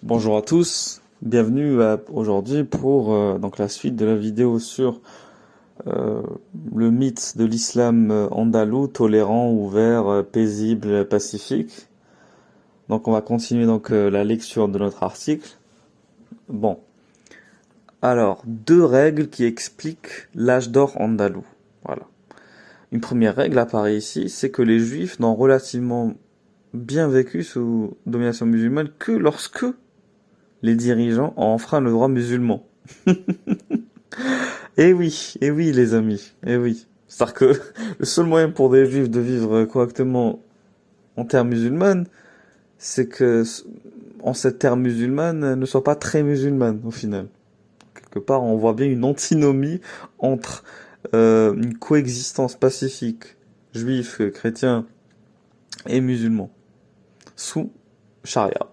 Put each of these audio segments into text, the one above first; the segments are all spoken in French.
Bonjour à tous, bienvenue aujourd'hui pour donc la suite de la vidéo sur euh, le mythe de l'islam andalou, tolérant, ouvert, paisible, pacifique. Donc on va continuer la lecture de notre article. Bon, alors deux règles qui expliquent l'âge d'or andalou. Voilà. Une première règle apparaît ici, c'est que les juifs n'ont relativement bien vécu sous domination musulmane que lorsque les dirigeants ont enfreint le droit musulman. Eh oui les amis, eh oui. C'est-à-dire que le seul moyen pour des juifs de vivre correctement en terre musulmane, c'est que en cette terre musulmane ne soit pas très musulmane au final. Quelque part, on voit bien une antinomie entre une coexistence pacifique juif, chrétien et musulman sous charia.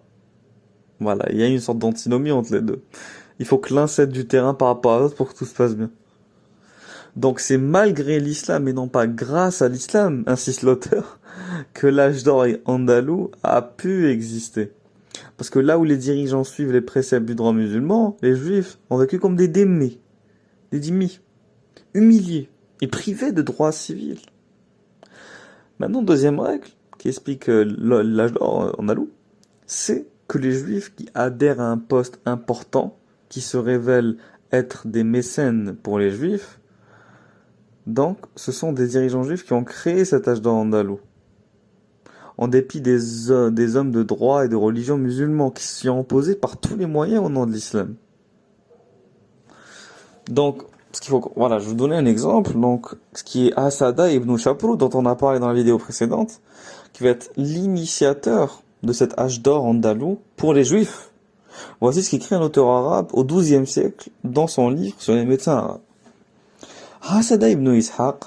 Voilà, il y a une sorte d'antinomie entre les deux. Il faut que l'un cède du terrain par rapport à l'autre pour que tout se passe bien. Donc c'est malgré l'islam et non pas grâce à l'islam, insiste l'auteur, que l'âge d'or andalou a pu exister. Parce que là où les dirigeants suivent les préceptes du droit musulman, les juifs ont vécu comme des démés, des dhimmis, humiliés et privés de droits civils. Maintenant, deuxième règle qui explique l'âge d'or andalou, c'est que les juifs qui adhèrent à un poste important, qui se révèlent être des mécènes pour les juifs, donc ce sont des dirigeants juifs qui ont créé cet âge d'or andalou. En dépit des hommes de droit et de religion musulmans qui s'y ont opposés par tous les moyens au nom de l'islam. Donc, voilà, je vais vous donner un exemple. Donc, ce qui est Asada ibn Shaprou, dont on a parlé dans la vidéo précédente, qui va être l'initiateur de cet âge d'or andalou pour les juifs. Voici ce qu'écrit un auteur arabe au XIIe siècle dans son livre sur les médecins arabes. Asada ibn Ishaq,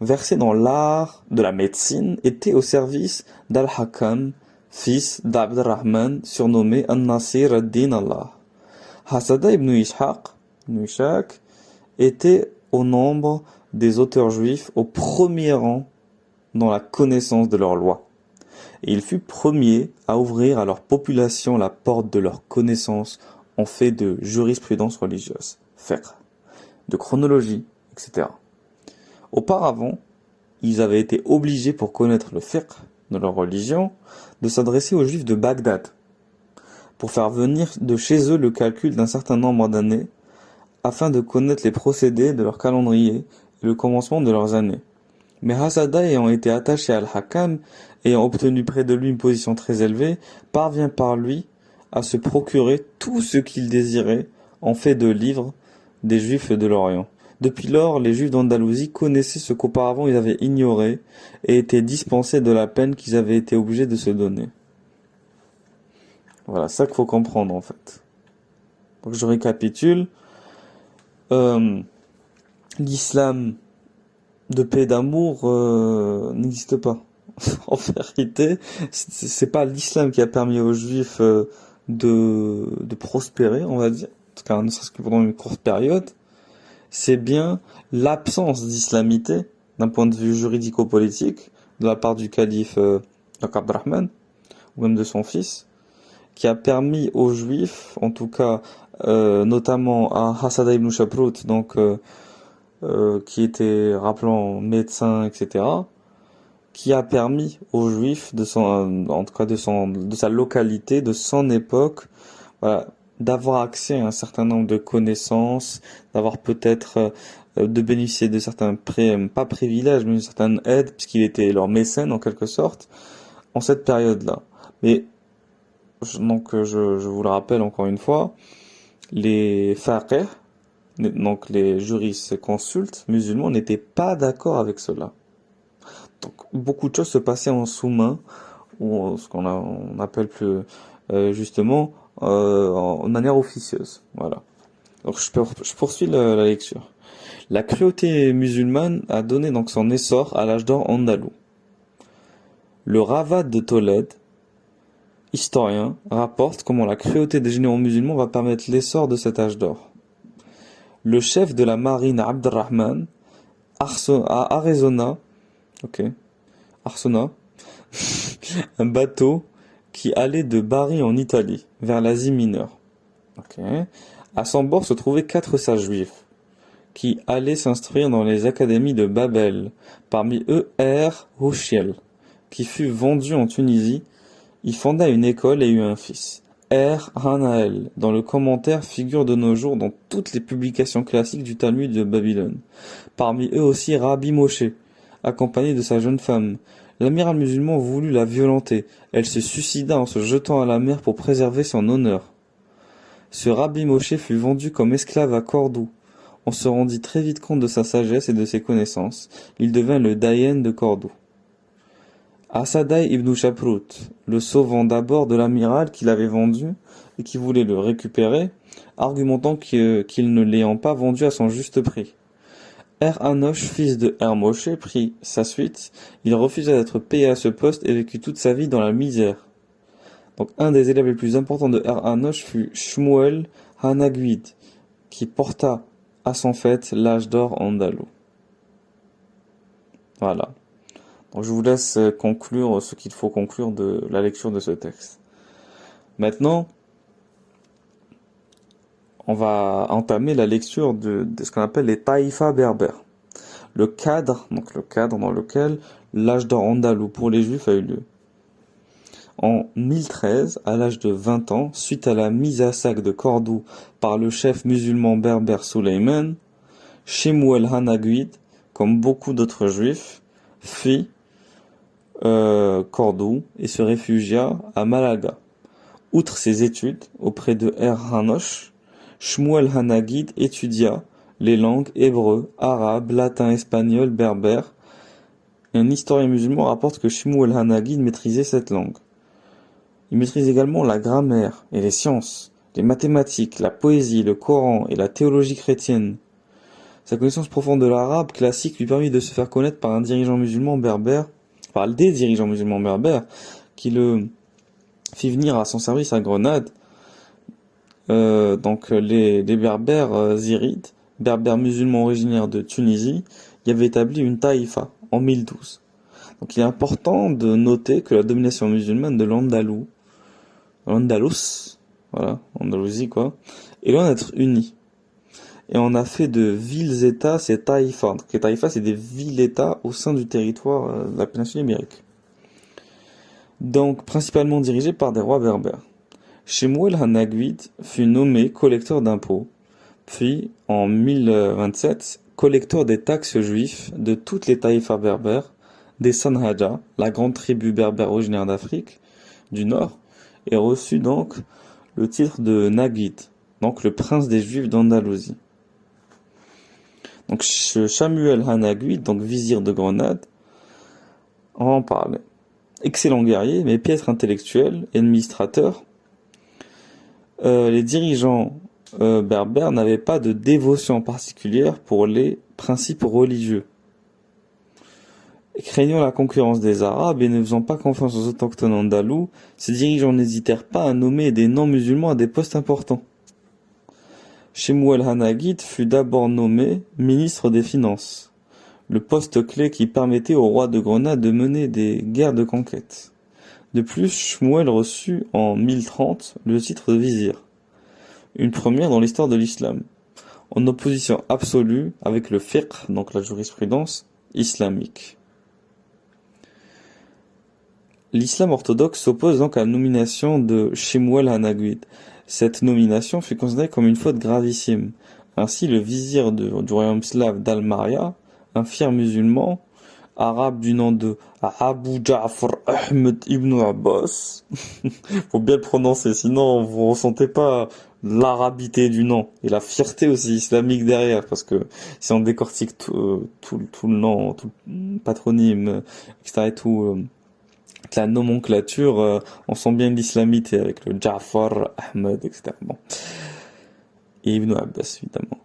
versé dans l'art de la médecine, était au service d'Al-Hakam, fils d'Abd al-Rahman, surnommé An-Nasir ad-Din Allah. Asada ibn Ishaq était au nombre des auteurs juifs au premier rang dans la connaissance de leurs lois. Et il fut premier à ouvrir à leur population la porte de leur connaissance en fait de jurisprudence religieuse, fiqh, de chronologie, etc. Auparavant, ils avaient été obligés pour connaître le fiqh de leur religion de s'adresser aux juifs de Bagdad pour faire venir de chez eux le calcul d'un certain nombre d'années afin de connaître les procédés de leur calendrier et le commencement de leurs années. Mais Asada, ayant été attaché à Al-Hakam, ayant obtenu près de lui une position très élevée, parvient par lui à se procurer tout ce qu'il désirait en fait de livres des Juifs de l'Orient. Depuis lors, les Juifs d'Andalousie connaissaient ce qu'auparavant ils avaient ignoré et étaient dispensés de la peine qu'ils avaient été obligés de se donner. Voilà, ça qu'il faut comprendre en fait. Donc je récapitule. L'islam de paix et d'amour n'existe pas. En vérité, c'est pas l'islam qui a permis aux Juifs de prospérer, on va dire, en tout cas ne serait-ce que pendant une courte période. C'est bien l'absence d'islamité d'un point de vue juridico-politique de la part du calife Abd al-Rahman ou même de son fils, qui a permis aux Juifs, en tout cas notamment à Asada ibn Shaprut, donc qui était, rappelant, médecin, etc., qui a permis aux Juifs en tout cas de sa localité, de son époque, voilà, d'avoir accès à un certain nombre de connaissances, d'avoir peut-être de bénéficier de certains pas privilèges, mais une certaine aide, puisqu'il était leur mécène en quelque sorte, en cette période-là. Mais je vous le rappelle encore une fois, les faqih, donc les juristes consultes musulmans, n'étaient pas d'accord avec cela. Donc beaucoup de choses se passaient en sous-main, ou ce on appelle plus justement en manière officieuse. Voilà. Donc je poursuis la lecture. La cruauté musulmane a donné donc son essor à l'âge d'or andalou. Le Ravad de Tolède, historien, rapporte comment la cruauté des généraux musulmans va permettre l'essor de cet âge d'or. Le chef de la marine Abd al-Rahman Arzona, un bateau qui allait de Bari en Italie, vers l'Asie mineure. Ok. À son bord se trouvaient 4 sages juifs, qui allaient s'instruire dans les académies de Babel, parmi eux Hushiel, qui fut vendu en Tunisie. Il fonda une école et eut un fils, Hanaël, dont le commentaire figure de nos jours dans toutes les publications classiques du Talmud de Babylone. Parmi eux aussi Rabbi Moshe, accompagné de sa jeune femme. L'amiral musulman voulut la violenter. Elle se suicida en se jetant à la mer pour préserver son honneur. Ce Rabbi Moshe fut vendu comme esclave à Cordoue. On se rendit très vite compte de sa sagesse et de ses connaissances. Il devint le Dayen de Cordoue. Assadai ibn Shaprut, le sauvant d'abord de l'amiral qui l'avait vendu et qui voulait le récupérer, argumentant qu'il ne l'ayant pas vendu à son juste prix. Hanoch, fils de Moshe, prit sa suite. Il refusa d'être payé à ce poste et vécut toute sa vie dans la misère. Donc, un des élèves les plus importants de Hanoch fut Shmuel Hanaguid, qui porta à son fait l'âge d'or andalou. Voilà. Donc, je vous laisse conclure ce qu'il faut conclure de la lecture de ce texte. Maintenant, on va entamer la lecture de ce qu'on appelle les taïfas berbères. Le cadre dans lequel l'âge d'or andalou pour les juifs a eu lieu. En 1013, à l'âge de 20 ans, suite à la mise à sac de Cordoue par le chef musulman berbère Sulayman, Shemuel Hanaguid, comme beaucoup d'autres juifs, fuit Cordoue et se réfugia à Malaga. Outre ses études auprès de Hanoch, Shmuel Hanaguid étudia les langues hébreu, arabe, latin, espagnol, berbère. Un historien musulman rapporte que Shmuel Hanaguid maîtrisait cette langue. Il maîtrise également la grammaire et les sciences, les mathématiques, la poésie, le Coran et la théologie chrétienne. Sa connaissance profonde de l'arabe classique lui permit de se faire connaître par des dirigeants musulmans berbères, qui le fit venir à son service à Grenade. Donc les berbères zirides, berbères musulmans originaires de Tunisie, y avaient établi une taïfa en 1012. Donc il est important de noter que la domination musulmane de l'Andalous, Andalousie quoi, est loin d'être unie. Et on a fait de villes-États ces taïfas. Donc les taïfas, c'est des villes-États au sein du territoire de la péninsule ibérique. Donc principalement dirigés par des rois berbères. Shemuel Hanaguid fut nommé collecteur d'impôts, puis en 1027, collecteur des taxes juifs de toutes les taïfas berbères, des Sanhaja, la grande tribu berbère originaire d'Afrique du Nord, et reçut donc le titre de Naguid, donc le prince des Juifs d'Andalousie. Donc Shemuel Hanaguid, donc vizir de Grenade, on va en parler. Excellent guerrier, mais piètre intellectuel et administrateur, les dirigeants berbères n'avaient pas de dévotion particulière pour les principes religieux. Craignant la concurrence des Arabes et ne faisant pas confiance aux autochtones andalous, ces dirigeants n'hésitèrent pas à nommer des non-musulmans à des postes importants. Shemuel Hanaguid fut d'abord nommé ministre des Finances, le poste clé qui permettait au roi de Grenade de mener des guerres de conquête. De plus, Shmuel reçut en 1030 le titre de vizir, une première dans l'histoire de l'islam, en opposition absolue avec le fiqh, donc la jurisprudence islamique. L'islam orthodoxe s'oppose donc à la nomination de Shemuel Hanaguid. Cette nomination fut considérée comme une faute gravissime. Ainsi, le vizir du royaume slave d'Al-Maria, un fier musulman, arabe du nom de Abu Ja'far Ahmed ibn Abbas, faut bien le prononcer, sinon vous ressentez pas l'arabité du nom et la fierté aussi islamique derrière, parce que si on décortique tout le nom, tout le patronyme, etc. et tout, la nomenclature, on sent bien l'islamité avec le Ja'far Ahmed, etc. Bon. Et Ibn Abbas, évidemment.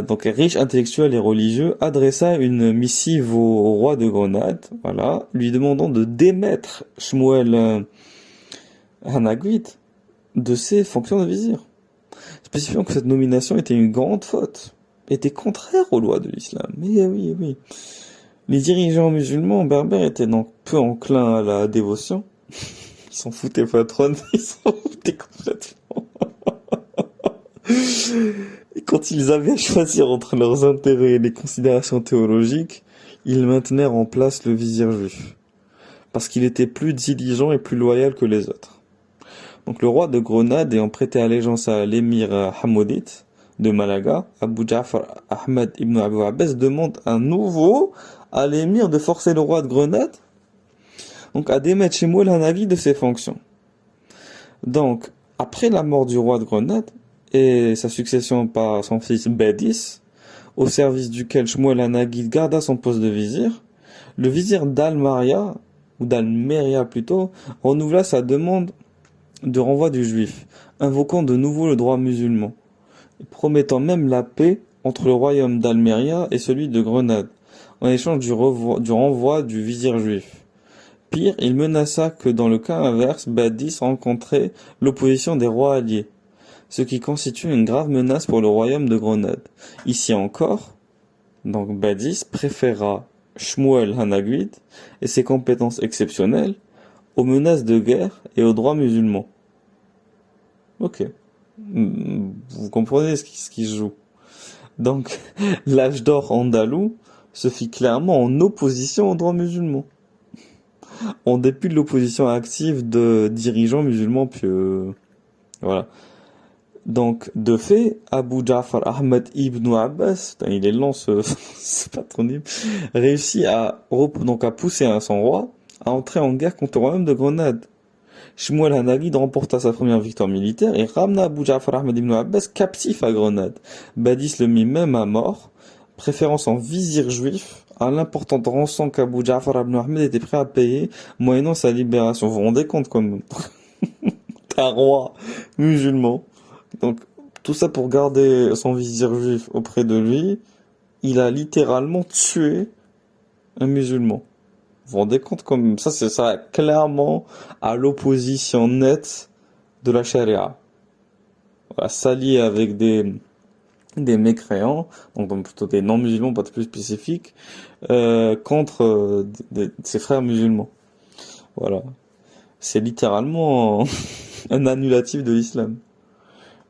Donc riche, intellectuel et religieux, adressa une missive au roi de Grenade, voilà, lui demandant de démettre Shmuel Hanaguid de ses fonctions de vizir, spécifiant que cette nomination était une grande faute, était contraire aux lois de l'islam. Mais oui. Les dirigeants musulmans berbères étaient donc peu enclins à la dévotion, Ils s'en foutaient pas trop, ils s'en foutaient complètement. Et quand ils avaient à choisir entre leurs intérêts et les considérations théologiques, ils maintenèrent en place le vizir juif, parce qu'il était plus diligent et plus loyal que les autres. Donc le roi de Grenade, ayant prêté allégeance à l'émir Hamoudite de Malaga, Abu Ja'far Ahmed ibn Abu Abbas demande à nouveau à l'émir de forcer le roi de Grenade donc à démettre Shmuel Hanagui de ses fonctions. Donc, après la mort du roi de Grenade et sa succession par son fils Badis, au service duquel Shmuel Hanagui garda son poste de vizir, le vizir d'Al-Maria, ou d'Al-Meria plutôt, renouvela sa demande de renvoi du juif, invoquant de nouveau le droit musulman, et promettant même la paix entre le royaume d'Almeria et celui de Grenade, en échange du renvoi du vizir juif. Pire, il menaça que dans le cas inverse, Badis rencontrait l'opposition des rois alliés, ce qui constitue une grave menace pour le royaume de Grenade. Ici encore, donc Badis préféra Shmuel Hanagui et ses compétences exceptionnelles aux menaces de guerre et aux droits musulmans. Ok. Vous comprenez ce qui se joue. Donc, l'âge d'or andalou se fit clairement en opposition aux droits musulmans. En dépit de l'opposition active de dirigeants musulmans pieux. Voilà. Donc, de fait, Abu Ja'far Ahmed ibn Abbas, il est lent ce patronyme, réussit à pousser son roi à entrer en guerre contre le royaume de Grenade. Shmuel Hanagui remporta sa première victoire militaire et ramena Abu Ja'far Ahmed ibn Abbas captif à Grenade. Badis le mit même à mort, préférant son vizir juif à l'importante rançon qu'Abu Ja'far ibn Ahmed était prêt à payer moyennant sa libération. Vous vous rendez compte comme un roi musulman. Donc, tout ça pour garder son vizir juif auprès de lui, il a littéralement tué un musulman. Vous vous rendez compte comme ça, c'est ça clairement à l'opposition nette de la charia. Voilà, s'allier avec des mécréants, donc plutôt des non-musulmans, pas de plus spécifiques, contre ses frères musulmans. Voilà. C'est littéralement un annulatif de l'islam.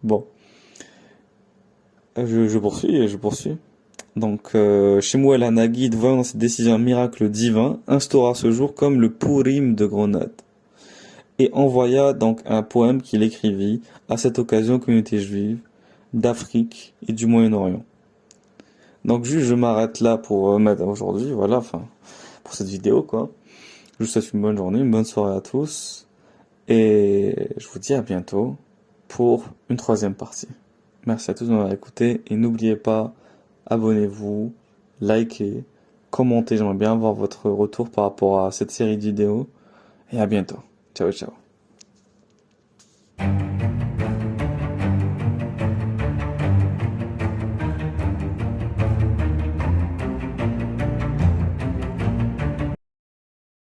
Bon. Je poursuis. Donc, Shmuel Hanagui, voyant dans cette décision un miracle divin, instaura ce jour comme le Purim de Grenade, et envoya donc un poème qu'il écrivit à cette occasion aux communautés juives d'Afrique et du Moyen-Orient. Donc, juste, je m'arrête là pour mettre aujourd'hui, voilà, pour cette vidéo, quoi. Je vous souhaite une bonne journée, une bonne soirée à tous, et je vous dis à bientôt pour une troisième partie. Merci à tous de m'avoir écouté, et n'oubliez pas, abonnez-vous, likez, commentez, j'aimerais bien avoir votre retour par rapport à cette série de vidéos, et à bientôt. Ciao, ciao.